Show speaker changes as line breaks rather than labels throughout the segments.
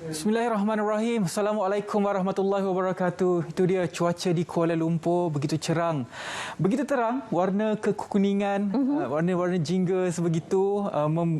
Bismillahirrahmanirrahim. Assalamualaikum warahmatullahi wabarakatuh. Itu dia cuaca di Kuala Lumpur, begitu cerang. Begitu terang, warna kekuningan, warna-warna jingga sebegitu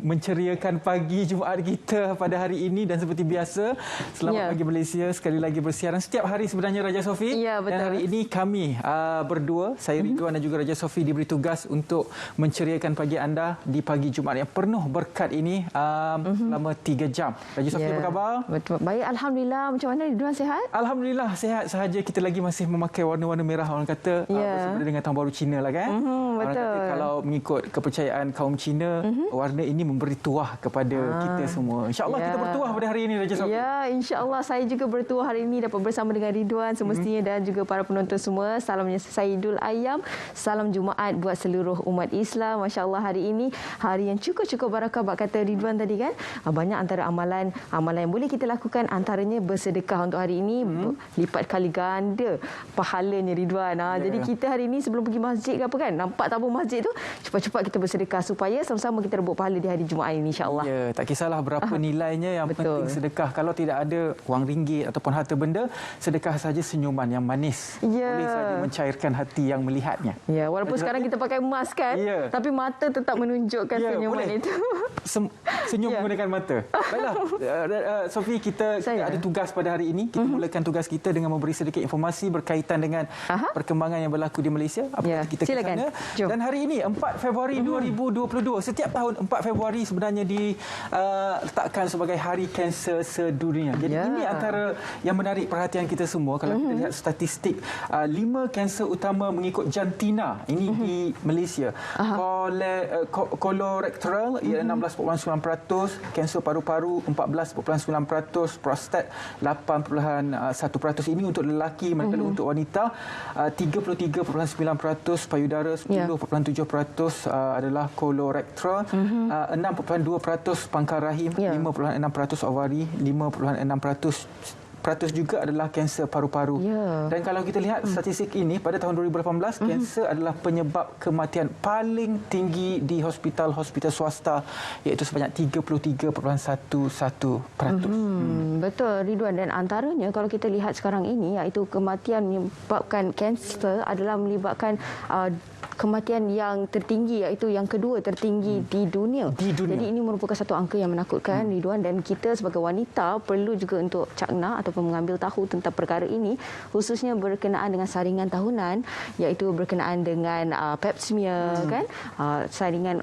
menceriakan pagi Jumaat kita pada hari ini. Dan seperti biasa, selamat pagi Malaysia, sekali lagi bersiaran setiap hari sebenarnya Raja Sofi.
Ya, betul.
Dan hari ini kami berdua, saya Ridwan dan juga Raja Sofi diberi tugas untuk menceriakan pagi anda di pagi Jumaat yang penuh berkat ini selama 3 jam. Raja Sofi, apa khabar?
Betul. Baik, Alhamdulillah. Macam mana Ridwan, sihat?
Alhamdulillah sihat sahaja. Kita lagi masih memakai warna-warna merah, orang kata bersama dengan Tahun Baru Cina lah kan.
Betul.
Orang kata kalau mengikut kepercayaan kaum Cina, warna ini memberi tuah kepada kita semua. InsyaAllah kita bertuah pada hari ini, Raja Sofi.
Ya, insyaAllah saya juga bertuah hari ini dapat bersama dengan Ridwan semestinya dan juga para penonton semua. Salamnya Saidul Ayam, salam Jumaat buat seluruh umat Islam. Masya-Allah, hari ini hari yang cukup barakah, kata Ridwan tadi kan. Banyak antara amalan yang boleh kita lakukan, antaranya bersedekah untuk hari ini, lipat kali ganda pahalanya Ridwan. Jadi kita hari ini sebelum pergi masjid ke apa kan, nampak tabung masjid tu, cepat-cepat kita bersedekah supaya sama-sama kita rebut pahala di hari Jumaat ini, insya-Allah.
Ya, tak kisahlah berapa nilainya, yang penting sedekah. Kalau tidak ada wang ringgit ataupun harta benda, sedekah saja senyuman yang manis. Boleh saja mencairkan hati yang melihatnya.
Ya, walaupun sekarang kita pakai mask kan, tapi mata tetap menunjukkan senyuman itu.
Senyum menggunakan mata. Baiklah, Sofi, kita ada tugas pada hari ini. Kita mulakan tugas kita dengan memberi sedikit informasi berkaitan dengan perkembangan yang berlaku di Malaysia. Apakah kita ke sana? Dan hari ini 4 Februari 2022. Setiap tahun 4 Februari sebenarnya diletakkan sebagai Hari Kanser Sedunia. Jadi ini antara yang menarik perhatian kita semua. Kalau kita lihat statistik, 5 kanser utama mengikut jantina ini di Malaysia. Kolorektal ia 16.9%, kanser paru-paru 14.9%, prostat 8.1%. Ini untuk lelaki, manakala untuk wanita 33.9%, payudara 10.7% adalah kolorektal, 6.2% pangkal rahim, 5.6% ovari, 5.6% juga adalah kanser paru-paru. Dan kalau kita lihat statistik ini, pada tahun 2018, kanser adalah penyebab kematian paling tinggi di hospital-hospital swasta, iaitu sebanyak 33.11%.
Betul, Ridwan. Dan antaranya kalau kita lihat sekarang ini, iaitu kematian menyebabkan kanser adalah melibatkan kematian yang tertinggi, iaitu yang kedua tertinggi di dunia. Jadi ini merupakan satu angka yang menakutkan, Ridwan, dan kita sebagai wanita perlu juga untuk cakna ataupun mengambil tahu tentang perkara ini, khususnya berkenaan dengan saringan tahunan, iaitu berkenaan dengan pap smear kan, saringan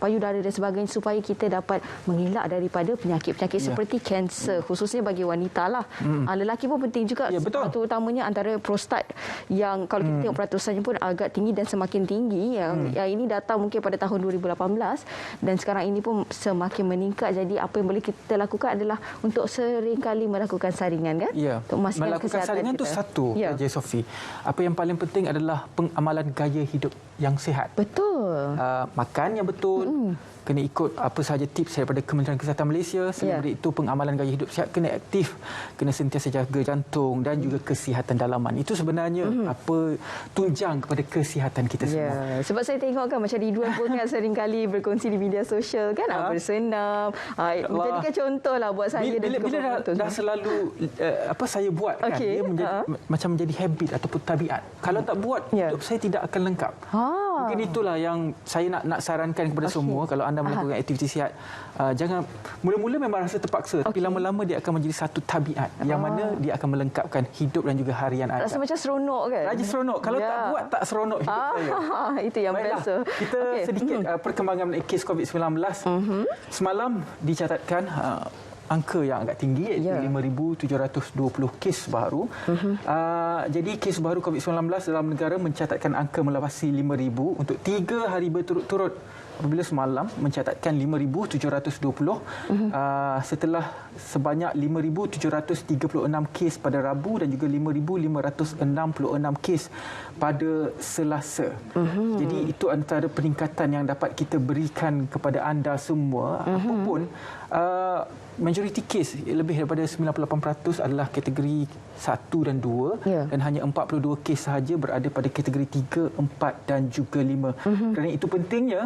payudara dan sebagainya, supaya kita dapat mengelak daripada penyakit-penyakit seperti kanser, khususnya bagi wanita lah. Lelaki pun penting juga, terutamanya antara prostat yang kalau kita tengok peratusannya pun agak tinggi dan semakin tinggi. Yang ini datang mungkin pada tahun 2018 dan sekarang ini pun semakin meningkat. Jadi apa yang boleh kita lakukan adalah untuk seringkali melakukan saringan kan? Untuk memastikan
melakukan saringan itu satu, Raja Sofi. Apa yang paling penting adalah pengamalan gaya hidup yang sihat.
Betul.
Makan yang betul, kena ikut apa sahaja tips daripada Kementerian Kesihatan Malaysia. Selain itu, pengamalan gaya hidup sihat, kena aktif, kena sentiasa jaga jantung dan juga kesihatan dalaman. Itu sebenarnya apa tunjang kepada kesihatan kita semua.
Sebab saya tengok kan macam Ridwan pun kan sering kali berkongsi di media sosial kan, bersenam. Menjadikan contoh lah buat saya.
Bila dah selalu saya buat kan, dia menjadi macam menjadi habit ataupun tabiat. Kalau tak buat, hidup saya tidak akan lengkap. Mungkin itulah yang saya nak sarankan kepada semua. Kalau anda melakukan aktiviti sihat, jangan mula-mula memang rasa terpaksa, tapi lama-lama dia akan menjadi satu tabiat yang mana dia akan melengkapkan hidup dan juga harian anda.
Rasa macam seronok kan?
Raja seronok. Kalau tak buat, tak seronok hidup saya.
Itu yang best.
Kita sedikit perkembangan kes COVID-19. Semalam dicatatkan angka yang agak tinggi, iaitu 5,720 kes baru. Jadi kes baru COVID-19 dalam negara mencatatkan angka melawasi 5,000 untuk 3 hari berturut-turut. Apabila semalam mencatatkan 5,720 setelah sebanyak 5,736 kes pada Rabu dan juga 5,566 kes pada Selasa. Jadi itu antara peningkatan yang dapat kita berikan kepada anda semua. Apapun majoriti kes lebih daripada 98% adalah kategori 1 dan 2 dan hanya 42 kes sahaja berada pada kategori 3, 4 dan juga 5. Kerana itu pentingnya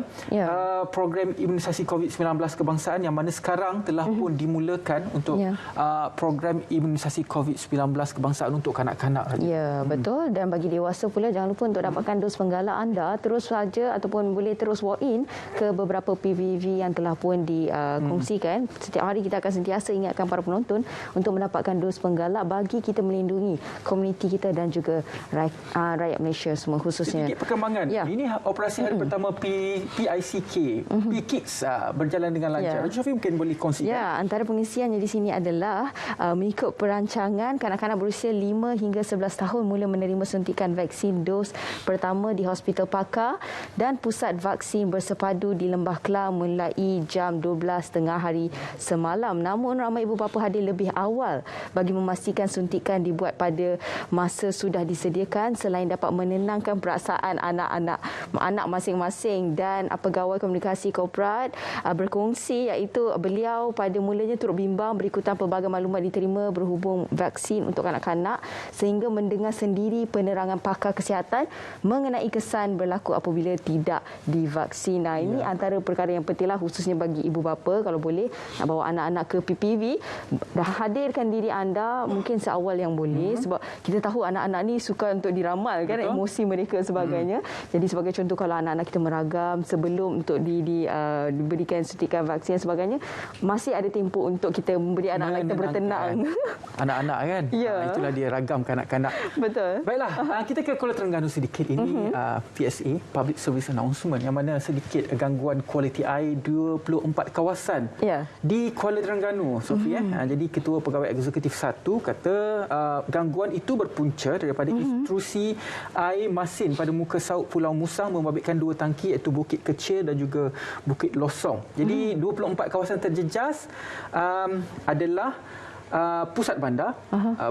program imunisasi COVID-19 kebangsaan yang mana sekarang telah pun dimulakan untuk program imunisasi COVID-19 kebangsaan untuk kanak-kanak.
Ya, betul. Dan bagi dewasa pula, jangan lupa untuk dapatkan dos penggalak anda terus saja ataupun boleh terus walk in ke beberapa PVV yang telah pun dikongsikan. Setiap hari kita akan sentiasa ingatkan para penonton untuk mendapatkan dos penggalak bagi kita melindungi komuniti kita dan juga rakyat Malaysia semua khususnya.
Sedikit perkembangan. Ini operasi hari pertama PICK, PKIDS berjalan dengan lancar. Syafiq mungkin boleh kongsikan.
Ya, antara pengisiannya di sini adalah mengikut perancangan kanak-kanak berusia 5 hingga 11 tahun mula menerima suntikan vaksin dos pertama di Hospital Pakar dan pusat vaksin bersepadu di Lembah Kelang mulai jam 12 tengah hari semalam. Namun ramai ibu bapa hadir lebih awal bagi memastikan suntikan dibuat pada masa sudah disediakan selain dapat menenangkan perasaan anak masing-masing. Dan pegawai komunikasi korporat berkongsi iaitu beliau pada mulanya turut bimbang berikutan pelbagai maklumat diterima berhubung vaksin untuk kanak-kanak sehingga mendengar sendiri penerangan pakar kesihatan mengenai kesan berlaku apabila tidak divaksin. Nah, ini antara perkara yang pentinglah khususnya bagi ibu bapa kalau boleh nak bawa anak-anak ke PPV, dah hadirkan diri anda mungkin seawal yang boleh sebab kita tahu anak-anak ni suka untuk diramal kan emosi mereka sebagainya. Jadi sebagai contoh kalau anak-anak kita meragam sebelum untuk diberikan suntikan vaksin sebagainya, masih ada tempoh untuk kita memberi anak-anak kita bertenang.
Anak-anak kan? Itulah dia ragam kanak-kanak.
Betul.
Baiklah, kita ke Kuala Terengganu sedikit. Ini PSA, Public Service Announcement, yang mana sedikit gangguan kualiti air 24 kawasan di Kuala Terengganu, Sophie. Jadi Ketua Pegawai Eksekutif 1 kata gangguan itu berpunca daripada intrusi air masin pada muka sauk Pulau Musang membabitkan 2 tangki iaitu Bukit Kecil dan juga Bukit Losong. Jadi 24 kawasan terjejas adalah Pusat Bandar,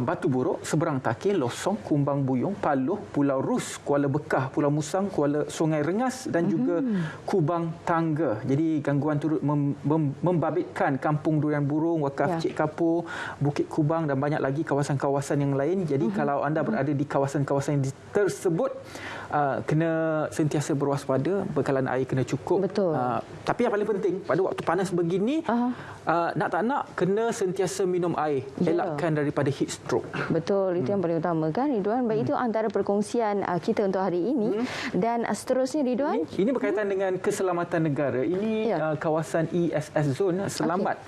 Batu Buruk, Seberang Takir, Losong, Kumbang Buyung, Paloh, Pulau Rus, Kuala Bekah, Pulau Musang, Kuala Sungai Rengas dan juga Kubang Tangga. Jadi gangguan turut membabitkan Kampung Durian Burung, Wakaf Cik Kapur, Bukit Kubang dan banyak lagi kawasan-kawasan yang lain. Jadi kalau anda berada di kawasan-kawasan tersebut, kena sentiasa berwaspada, bekalan air kena cukup.
Betul.
Tapi yang paling penting pada waktu panas begini, nak tak nak kena sentiasa minum air, elakkan daripada heat stroke.
Betul, itu yang paling utama kan Ridwan. Baik, itu antara perkongsian kita untuk hari ini. Dan seterusnya Ridwan,
ini berkaitan dengan keselamatan negara. Ini kawasan ESS Zone selamat.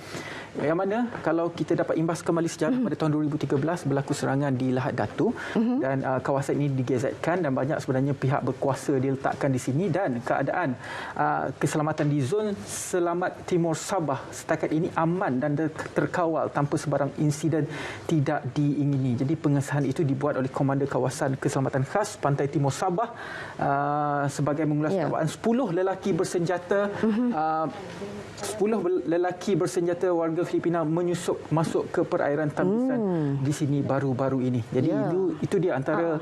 Yang mana kalau kita dapat imbas kembali sejarah pada tahun 2013 berlaku serangan di Lahad Datu dan kawasan ini digezetkan dan banyak sebenarnya pihak berkuasa diletakkan di sini dan keadaan keselamatan di zon selamat Timur Sabah setakat ini aman dan terkawal tanpa sebarang insiden tidak diingini. Jadi pengesahan itu dibuat oleh Komander Kawasan Keselamatan Khas Pantai Timur Sabah sebagai mengulas dakwaan 10 lelaki bersenjata 10 lelaki bersenjata warga Filipina menyusup masuk ke perairan Tambisan di sini baru-baru ini. Jadi itu dia antara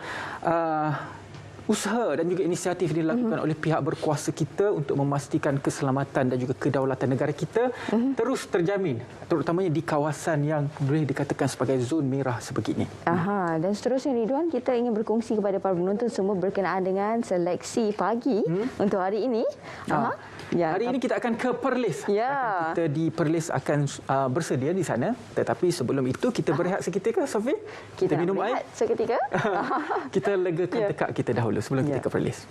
usaha dan juga inisiatif dilakukan oleh pihak berkuasa kita untuk memastikan keselamatan dan juga kedaulatan negara kita terus terjamin, terutamanya di kawasan yang boleh dikatakan sebagai zon merah sebegini.
Dan seterusnya Ridwan, kita ingin berkongsi kepada para penonton semua berkenaan dengan seleksi pagi untuk hari ini.
Hari ini kita akan ke Perlis. Kita di Perlis akan bersedia di sana. Tetapi sebelum itu kita berehat seketika, Sophie. Kita minum air
seketika.
Kita legakan tekak kita dahulu sebelum kita ke Perlis.